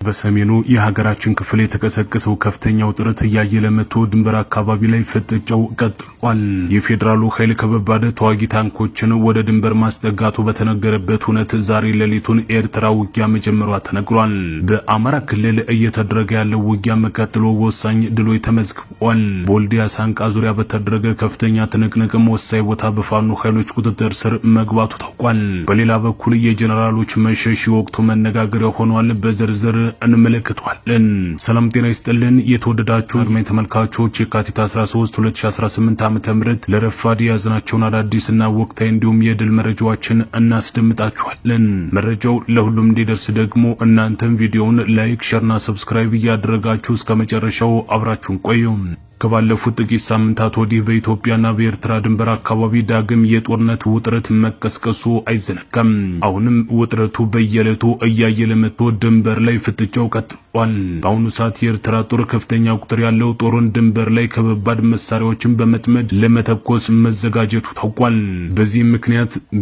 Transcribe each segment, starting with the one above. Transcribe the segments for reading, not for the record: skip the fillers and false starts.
በሰሜኑ የሀገራችን ክፍል የተቀሰቀሰው ከፍተኛው ጥረት እያየለ መጥቶ ድንበር አካባቢ ላይ ፍጥጫው ቀጥሏል። የፌዴራሉ ኃይል ከባድ ተዋጊ ታንኮችን ወደ ድንበር ማስጠጋቱ በተነገረበት ሁነት ዛሬ ሌሊቱን ኤርትራ ውጊያ መጀመሯ ተነግሯል። በአማራ ክልል እየተደረገ ያለው ውጊያ መቀጠሉ ወሳኝ ድሎች ተመዝግቧል። በወልዲያ ሳንቃ ዙሪያ በተደረገ ከፍተኛ ትንቅንቅም ወሳኝ ቦታ በፋኖ ኃይሎች ቁጥጥር ስር መግባቱ ታውቋል። በሌላ በኩል የጀነራሎች መሸሽ ወቅቱ መነጋገሪያ ሆኗል። በዝርዝር እንመለከተዋለን። ሰላም ጤና ይስጥልን የተወደዳችሁ አድማጭ ተመልካቾች የካቲት 13 2018 ዓ.ም ለረፋድ ያዝናቸውን አዳዲስና ወቅታዊ እንዲሁም የድል መረጃዎችን እናስደምጣችኋለን። መረጃው ለሁሉም እንዲደርስ ደግሞ እናንተም ቪዲዮውን ላይክ፣ ሼርና ሰብስክራይብ እያደረጋችሁ እስከ መጨረሻው አብራችሁን ቆዩ። ከባለፉት ጥቂት ሳምንታት ወዲህ በኢትዮጵያና በኤርትራ ድንበር አካባቢ ዳግም የጦርነት ውጥረት መቀስቀሱ አይዘነጋም። አሁንም ውጥረቱ በየዕለቱ እያየለ መጥቶ ድንበር ላይ ፍጥጫው ቀጥሏል። በአሁኑ ሰዓት የኤርትራ ጦር ከፍተኛ ቁጥር ያለው ጦሩን ድንበር ላይ ከባድ መሳሪያዎችን በመጥመድ ለመተኮስ መዘጋጀቱ ታውቋል።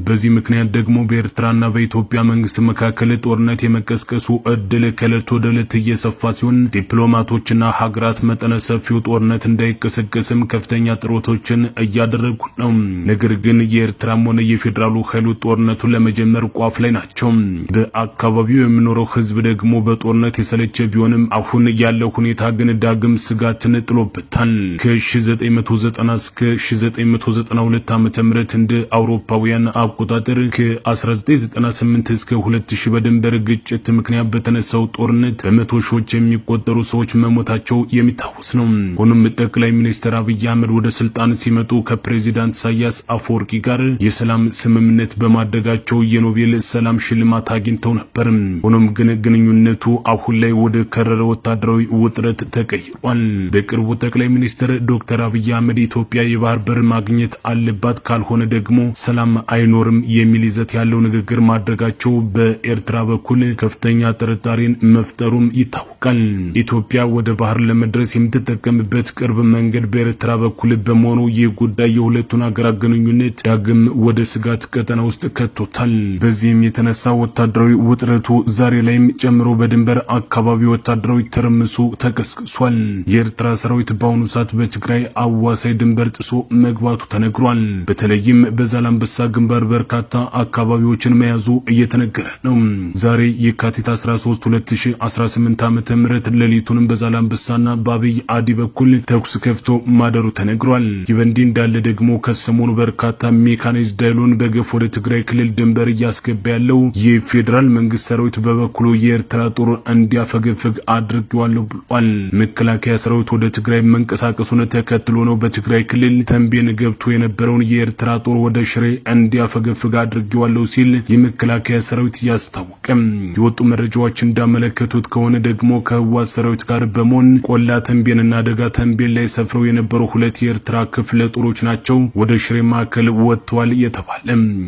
በዚህ ምክንያት ደግሞ በኤርትራና በኢትዮጵያ መንግስት መካከል ጦርነት የመቀስቀሱ እድል ከዕለት ወደ ዕለት እየሰፋ ሲሆን ዲፕሎማቶችና ሀገራት መጠነ ሰፊው ጦርነት እንዳይቀሰቀስም ከፍተኛ ጥረቶችን እያደረጉ ነው። ነገር ግን የኤርትራም ሆነ የፌዴራሉ ኃይሉ ጦርነቱን ለመጀመር ቋፍ ላይ ናቸው። በአካባቢው የሚኖረው ህዝብ ደግሞ በጦርነት የሰለቸ ቢሆንም አሁን ያለው ሁኔታ ግን ዳግም ስጋትን ጥሎበታል። ከ1990 እስከ 1992 ዓ.ም እንደ አውሮፓውያን አቆጣጠር ከ1998 እስከ 2000 በድንበር ግጭት ምክንያት በተነሳው ጦርነት በመቶ ሺዎች የሚቆጠሩ ሰዎች መሞታቸው የሚታወስ ነው። ሆኖም ጠቅላይ ሚኒስትር አብይ አህመድ ወደ ስልጣን ሲመጡ ከፕሬዚዳንት ኢሳያስ አፈወርቂ ጋር የሰላም ስምምነት በማድረጋቸው የኖቤል ሰላም ሽልማት አግኝተው ነበር። ሆኖም ግን ግንኙነቱ አሁን ላይ ወደ ከረረ ወታደራዊ ውጥረት ተቀይሯል። በቅርቡ ጠቅላይ ሚኒስትር ዶክተር አብይ አህመድ ኢትዮጵያ የባህር በር ማግኘት አለባት፣ ካልሆነ ደግሞ ሰላም አይኖርም የሚል ይዘት ያለው ንግግር ማድረጋቸው በኤርትራ በኩል ከፍተኛ ጥርጣሬን መፍጠሩም ይታወቃል። ኢትዮጵያ ወደ ባህር ለመድረስ የምትጠቀምበት ቅርብ መንገድ በኤርትራ በኩል በመሆኑ ይህ ጉዳይ የሁለቱን ሀገራት ግንኙነት ዳግም ወደ ስጋት ቀጠና ውስጥ ከቶታል። በዚህም የተነሳ ወታደራዊ ውጥረቱ ዛሬ ላይም ጨምሮ በድንበር አካባቢ ወታደራዊ ትርምሱ ተቀስቅሷል። የኤርትራ ሰራዊት በአሁኑ ሰዓት በትግራይ አዋሳኝ ድንበር ጥሶ መግባቱ ተነግሯል። በተለይም በዛላምበሳ ግንባር በርካታ አካባቢዎችን መያዙ እየተነገረ ነው። ዛሬ የካቲት 13 2018 ዓ.ም ሌሊቱንም በዛላምበሳና በአብይ አዲ በኩል ተኩስ ከፍቶ ማደሩ ተነግሯል። ይህ በእንዲህ እንዳለ ደግሞ ከሰሞኑ በርካታ ሜካናይዝድ ኃይሉን በገፍ ወደ ትግራይ ክልል ድንበር እያስገባ ያለው የፌዴራል መንግስት ሰራዊት በበኩሉ የኤርትራ ጦር እንዲያፈገፍግ አድርጌዋለሁ ብሏል። መከላከያ ሰራዊት ወደ ትግራይ መንቀሳቀሱን ተከትሎ ነው በትግራይ ክልል ተንቤን ገብቶ የነበረውን የኤርትራ ጦር ወደ ሽሬ እንዲያፈገፍግ አድርጌዋለሁ ሲል የመከላከያ ሰራዊት ያስታወቀም። የወጡ መረጃዎች እንዳመለከቱት ከሆነ ደግሞ ከህወሓት ሰራዊት ጋር በመሆን ቆላ ተንቤንና ደጋ ተንቤን ላይ ሰፍረው የነበሩ ሁለት የኤርትራ ክፍለ ጦሮች ናቸው ወደ ሽሬ ማዕከል ወጥተዋል የተባለ።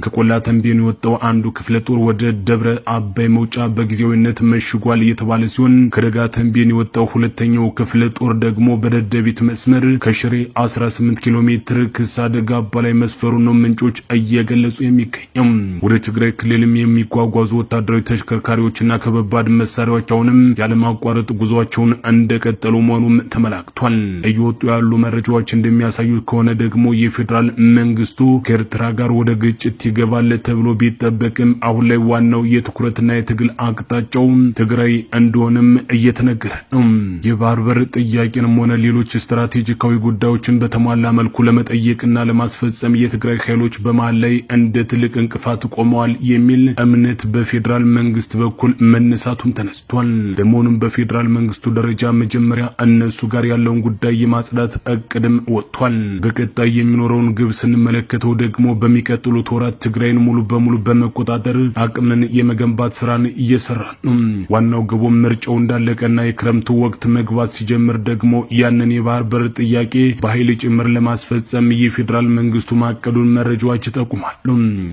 ከቆላ ተንቤን የወጣው አንዱ ክፍለ ጦር ወደ ደብረ አባይ መውጫ በጊዜያዊነት መሽጓል የተባለ ሲሆን ከደጋ ተንቤን የወጣው ሁለተኛው ክፍለ ጦር ደግሞ በደደቢት መስመር ከሽሬ 18 ኪሎ ሜትር ክሳ ደጋ አባይ መስፈሩ ነው ምንጮች እየገለጹ የሚገኘው። ወደ ትግራይ ክልልም የሚጓጓዙ ወታደራዊ ተሽከርካሪዎችና ከባድ መሳሪያዎች አሁንም ያለማቋረጥ ጉዟቸውን እንደቀጠሉ መሆኑን ተመላክቷል። እየወጡ ያሉ መረጃዎች እንደሚያሳዩት ከሆነ ደግሞ የፌዴራል መንግስቱ ከኤርትራ ጋር ወደ ግጭት ይገባል ተብሎ ቢጠበቅም አሁን ላይ ዋናው የትኩረትና የትግል አቅጣጫው ትግራይ እንደሆነም እየተነገረ ነው። የባህር በር ጥያቄንም ሆነ ሌሎች ስትራቴጂካዊ ጉዳዮችን በተሟላ መልኩ ለመጠየቅና ለማስፈጸም የትግራይ ኃይሎች በመሃል ላይ እንደ ትልቅ እንቅፋት ቆመዋል የሚል እምነት በፌዴራል መንግስት በኩል መነሳቱም ተነስቷል። በመሆኑም በፌዴራል መንግስቱ ደረጃ መጀመሪያ እነሱ ጋር ያለውን ጉዳይ የማጽዳት እቅድም ወጥቷል። በቀጣይ የሚኖረውን ግብ ስንመለከተው ደግሞ በሚቀጥሉት ወራት ትግራይን ሙሉ በሙሉ በመቆጣጠር አቅምን የመገንባት ስራን እየሰራ ነው። ዋናው ግቡ ምርጫው እንዳለቀና የክረምቱ ወቅት መግባት ሲጀምር ደግሞ ያንን የባህር በር ጥያቄ በኃይል ጭምር ለማስፈጸም የፌዴራል መንግስቱ ማቀዱን መረጃዎች ይጠቁማሉ።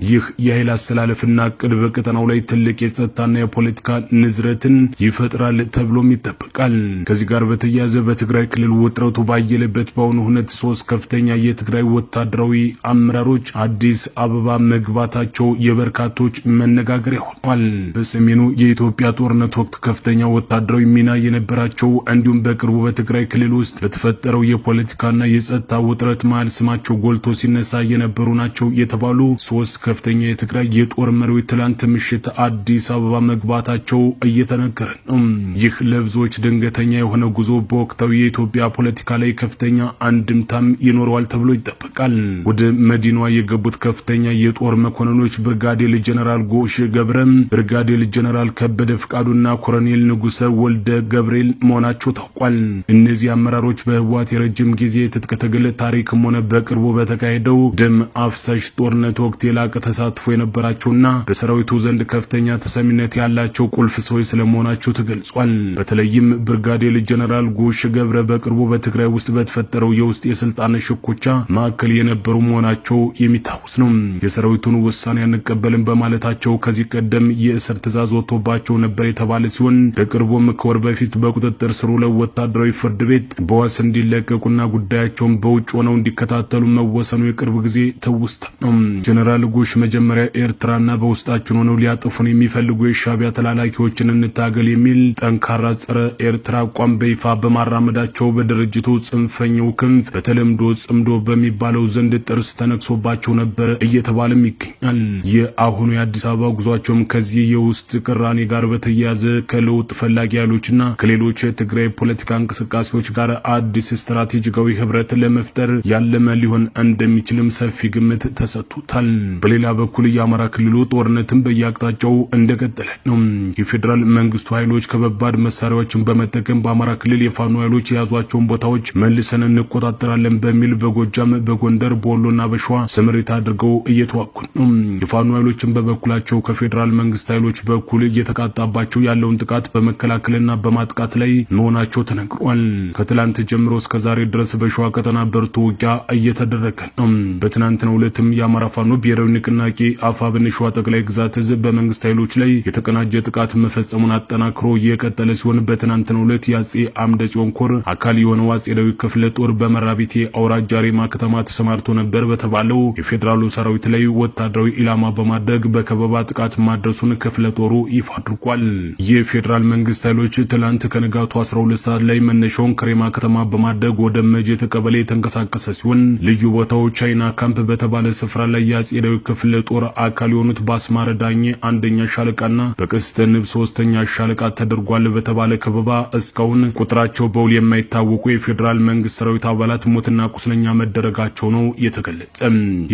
ይህ የኃይል አሰላለፍና እቅድ በቀጠናው ላይ ትልቅ የጸጥታና የፖለቲካ ንዝረትን ይፈጥራል ተብሎም ይጠበቃል። ከዚህ ጋር በተያያዘ በትግራይ ክልል ውጥረት ውጥረቱ ባየለበት በአሁኑ ሁነት 3 ከፍተኛ የትግራይ ወታደራዊ አመራሮች አዲስ አበባ መግባታቸው የበርካቶች መነጋገሪያ ሆኗል። በሰሜኑ የኢትዮጵያ ጦርነት ወቅት ከፍተኛ ወታደራዊ ሚና የነበራቸው እንዲሁም በቅርቡ በትግራይ ክልል ውስጥ በተፈጠረው የፖለቲካና የጸጥታ ውጥረት መሃል ስማቸው ጎልቶ ሲነሳ የነበሩ ናቸው የተባሉ 3 ከፍተኛ የትግራይ የጦር መሪዎች ትላንት ምሽት አዲስ አበባ መግባታቸው እየተነገረ ነው። ይህ ለብዙዎች ድንገተኛ የሆነ ጉዞ በወቅታዊ የኢትዮጵያ ፖለቲካ ላይ ከፍተኛ አንድምታም ይኖረዋል ተብሎ ይጠበቃል። ወደ መዲናዋ የገቡት ከፍተኛ የጦር መኮንኖች ብርጋዴር ጀነራል ጎሽ ገብረ፣ ብርጋዴር ጀነራል ከበደ ፍቃዱና ኮሎኔል ንጉሰ ወልደ ገብርኤል መሆናቸው ታውቋል። እነዚህ አመራሮች በህወሓት የረጅም ጊዜ ትጥቅ ትግል ታሪክም ሆነ በቅርቡ በተካሄደው ደም አፍሳሽ ጦርነት ወቅት የላቀ ተሳትፎ የነበራቸውና በሰራዊቱ ዘንድ ከፍተኛ ተሰሚነት ያላቸው ቁልፍ ሰዎች ስለመሆናቸው ተገልጿል። በተለይም ብርጋዴር ጀነራል ጎሽ ገብረ በቅርቡ በትግራይ ውስጥ በተፈጠረው የውስጥ የስልጣን ሽኩቻ ማዕከል የነበሩ መሆናቸው የሚታወስ ነው። የሰራዊቱን ውሳኔ አንቀበልም በማለታቸው ከዚህ ቀደም የእስር ትዕዛዝ ወጥቶባቸው ነበር የተባለ ሲሆን በቅርቡም ከወር በፊት በቁጥጥር ስር ውለው ወታደራዊ ፍርድ ቤት በዋስ እንዲለቀቁና ጉዳያቸውን በውጭ ሆነው እንዲከታተሉ መወሰኑ የቅርብ ጊዜ ትውስታ ነው። ጀነራል ጎሽ መጀመሪያ ኤርትራና በውስጣችን ሆነው ሊያጠፉን የሚፈልጉ የሻዕቢያ ተላላኪዎችን እንታገል የሚል ጠንካራ ጸረ ኤርትራ አቋም በይፋ በማራመዳቸው በድርጅቱ ጽንፈኛው ክንፍ በተለምዶ ጽምዶ በሚባለው ዘንድ ጥርስ ተነክሶባቸው ነበር እየተባለም ይገኛል። የአሁኑ የአዲስ አበባ ጉዟቸውም ከዚህ የውስጥ ቅራኔ ጋር በተያያዘ ከለውጥ ፈላጊ ኃይሎችና ከሌሎች የትግራይ ፖለቲካ እንቅስቃሴዎች ጋር አዲስ ስትራቴጂካዊ ህብረት ለመፍጠር ያለመ ሊሆን እንደሚችልም ሰፊ ግምት ተሰጥቶታል። በሌላ በኩል የአማራ ክልሉ ጦርነትን በየአቅጣጫው እንደቀጠለ ነው። የፌዴራል መንግስቱ ኃይሎች ከባድ መሳሪያዎችን በመጠቀም በአማራ ክልል የፋኖ ኃይሎች የያዟቸውን ቦታዎች መልሰን እንቆጣጠራለን በሚል በጎጃም፣ በጎንደር፣ በወሎና በሸዋ ስምሪት አድርገው እየተዋጉ ነው። የፋኖ ኃይሎችን በበኩላቸው ከፌዴራል መንግስት ኃይሎች በኩል እየተቃጣባቸው ያለውን ጥቃት በመከላከልና በማጥቃት ላይ መሆናቸው ተነግሯል። ከትላንት ጀምሮ እስከ ዛሬ ድረስ በሸዋ ቀጠና ብርቱ ውጊያ እየተደረገ ነው። በትናንትናው ዕለትም የአማራ ፋኖ ብሔራዊ ንቅናቄ አፋብን ሸዋ ጠቅላይ ግዛት ህዝብ በመንግስት ኃይሎች ላይ የተቀናጀ ጥቃት መፈጸሙን አጠናክሮ የቀጠለ ሲሆን በትናንትናው ዕለት የአጼ አምደ ጽዮን ኮር አካል የሆነው አጼ ዳዊት ክፍለ ጦር በመራቢቴ አውራጃ ሬማ ከተማ ተሰማርቶ ነበር በተባለው የፌዴራሉ ሰራዊት ላይ ወታደራዊ ኢላማ በማድረግ በከበባ ጥቃት ማድረሱን ክፍለ ጦሩ ይፋ አድርጓል። የፌዴራል መንግስት ኃይሎች ትላንት ከንጋቱ 12 ሰዓት ላይ መነሻውን ከሬማ ከተማ በማድረግ ወደ መጀት ቀበሌ የተንቀሳቀሰ ሲሆን ልዩ ቦታው ቻይና ካምፕ በተባለ ስፍራ ላይ የአጼ ዳዊት ክፍለ ጦር አካል የሆኑት በአስማረ ዳኜ አንደኛ ሻለቃና በቀስተ ንብ 3ኛ ሻለቃ ተደርጓል በተባለ ከበባ እስካሁን ቁጥራቸው በውል የማይታወቁ የፌዴራል መንግስት ሰራዊት አባላት ሞትና ቁስለኛ መደረጋቸው ነው የተገለጸ።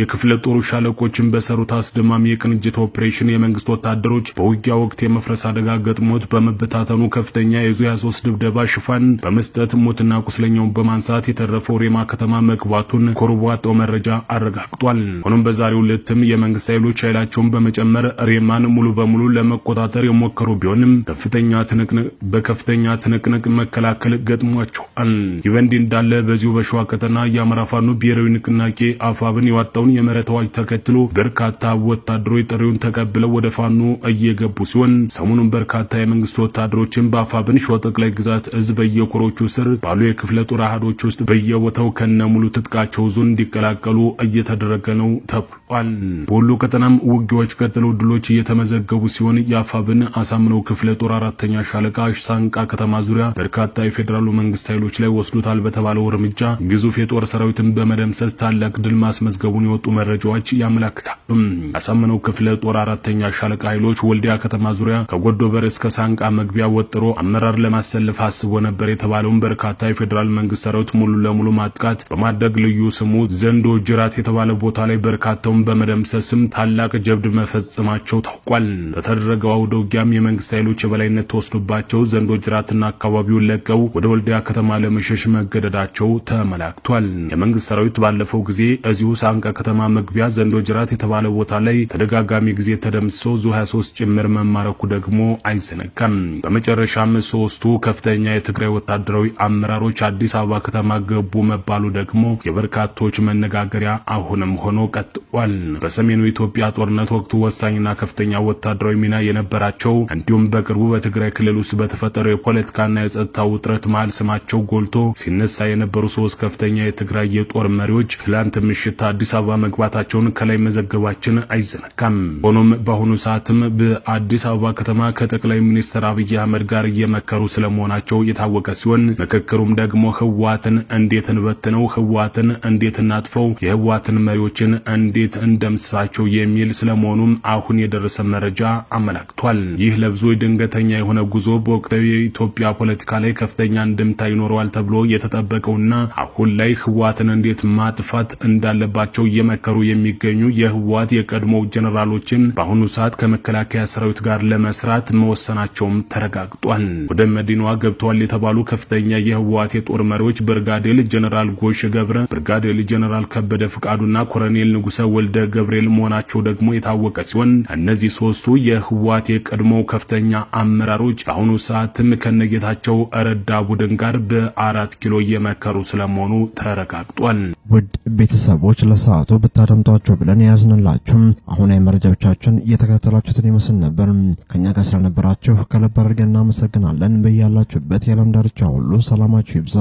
የክፍለ ጦሩ ሻለቆችን በሰሩት አስደማሚ የቅንጅት ኦፕሬሽን የመንግስት ወታደሮች በውጊያ ወቅት የመፍረስ አደጋ ገጥሞት በመበታተኑ ከፍተኛ የዙ 23 ድብደባ ሽፋን በመስጠት ሞትና ቁስለኛውን በማንሳት የተረፈው ሬማ ከተማ መግባቱን ኮርቧጣው መረጃ አረጋግጧል። ሆኖም በዛሬው ዕለትም የመንግስት ኃይሎች ኃይላቸውን በመጨመር ሬማን ሙሉ በሙሉ ለመቆጣጠር የሞከሩ ቢሆንም በከፍተኛ ትንቅንቅ መከላከል ገጥሟቸዋል። ይህ በእንዲህ እንዳለ በዚሁ በሸዋ ቀጠና የአማራ ፋኖ ብሔራዊ ንቅናቄ አፋብን የዋጣውን የምህረት አዋጅ ተከትሎ በርካታ ወታደሮች ጥሪውን ተቀብለው ወደ ፋኖ እየገቡ ሲሆን ሰሞኑን በርካታ የመንግስት ወታደሮችን በአፋብን ሸዋ ጠቅላይ ግዛት ህዝብ በየኮሮቹ ስር ባሉ የክፍለ ጦር አሃዶች ውስጥ በየቦታው ከነሙሉ ትጥቃቸው ዙን እንዲቀላቀሉ እየተደረገ ነው ተብሏል። በወሎ ቀጠናም ውጊያዎች ቀጥለው ድሎች እየተመዘገቡ ሲሆን የአፋብን አሳምነው ክፍለ ጦር 4ኛ ሻለቃ ሳንቃ ከተማ ዙሪያ በርካታ የፌዴራሉ መንግስት ኃይሎች ላይ ወስዶታል በተባለው እርምጃ ግዙፍ የጦር ሰራዊትን በመደምሰስ ታላቅ ድል ማስመዝገቡን የወጡ መረጃዎች ያመለክታሉ። አሳምነው ክፍለ ጦር 4ኛ ሻለቃ ኃይሎች ወልዲያ ከተማ ዙሪያ ከጎዶበር እስከ ሳንቃ መግቢያ ወጥሮ አመራር ለማሰለፍ አስቦ ነበር የተባለውን በርካታ የፌዴራል መንግስት ሰራዊት ሙሉ ለሙሉ ማጥቃት በማድረግ ልዩ ስሙ ዘንዶ ጅራት የተባለ ቦታ ላይ በርካታውን በመደምሰስም ታላቅ ጀብድ መፈጸማቸው ታውቋል። በተደረገው አውደ ውጊያም የመንግስት ኃይሎች የበላይነት ተወስዶባቸው ዘንዶ ጅራትና አካባቢውን ለቀው ወደ ወልዲያ ከተማ ለመሸሽ መገደዳቸው ተመላክቷል። የመንግስት ሰራዊት ባለፈው ጊዜ እዚሁ ሳንቃ ከተማ መግቢያ ዘንዶ ጅራት የተባለ ቦታ ላይ ተደጋጋሚ ጊዜ ተደምስሶ ዙ 23 ጭምር መማረኩ ደግሞ አይዘነጋም። በመጨረሻም 3ቱ ከፍተኛ የትግራይ ወታደራዊ አመራሮች አዲስ አበባ ከተማ ገቡ መባሉ ደግሞ የበርካቶች መነጋገሪያ አሁንም ሆኖ ቀጥሏል። በሰሜኑ ኢትዮጵያ ጦርነት ወቅት ወሳኝና ከፍተኛ ወታደራዊ ሚና የነበራቸው እንዲሁም በቅርቡ በትግራይ ክልል ውስጥ በተፈጠረው የፖለቲካና የጸጥታ ውጥረት መሃል ስማቸው ጎልቶ ሲነሳ የነበሩ 3 ከፍተኛ የትግራይ የጦር መሪዎች ትላንት ምሽት አዲስ አበባ መግባታቸውን ከላይ መዘገባችን አይዘነጋም። ሆኖም በአሁኑ ሰዓትም በአዲስ አበባ ከተማ ከጠቅላይ ሚኒስትር አብይ አህመድ ጋር እየመከሩ ስለመሆናቸው የታወቀ ሲሆን ምክክሩም ደግሞ ህወሓትን እንዴት እንበትነው፣ ህወሓትን እንዴት እናጥፈው፣ የህወሓትን መሪዎችን እንዴት እንደምሳቸው የሚል ስለመሆኑም አሁን የደረሰ መረጃ አመላክቷል። ይህ ለብዙ ድንገተኛ የሆነ ጉዞ በወቅታዊ የኢትዮጵያ ፖለቲካ ላይ ከፍተኛ እንድምታ ይኖረዋል ተብሎ የተጠበቀውና አሁን ላይ ህወሓትን እንዴት ማጥፋት እንዳለባቸው እየመከሩ የሚገኙ የህወሓት የቀድሞ ጀነራሎችን በአሁኑ ሰዓት ከመከላከያ ሰራዊት ጋር ለመስራት መወሰናቸውም ተረጋግጧል። ወደ መዲናዋ ገብተዋል የተባሉ ከፍተኛ የህወሓት የጦር መሪዎች ብርጋዴር ጀነራል ጎሽ ገብረ፣ ብርጋዴር ጀነራል ከበደ ፍቃዱና ኮሎኔል ንጉሰ ወልደ ገብርኤል መሆናቸው ደግሞ የታወቀ ሲሆን እነዚህ ሶስቱ የህወሓት የቀድሞ ከፍተኛ አመራሮች በአሁኑ ሰዓትም ከነጌታቸው ረዳ ቡድን ጋር በ4 ኪሎ እየመከሩ ስለመሆኑ ተረጋግጧል። ውድ ቤተሰቦች ለሰዓቱ ብታደምጧቸው ብለን ያዝንላችሁ አሁን መረጃዎቻችን እየተከታተላችሁትን ይመስል ነበር። ከኛ ጋር ስለነበራችሁ ከልብ አድርገን እናመሰግናለን። በያላችሁበት የዓለም ዳርቻ ሁሉ ሰላማችሁ ይብዛ።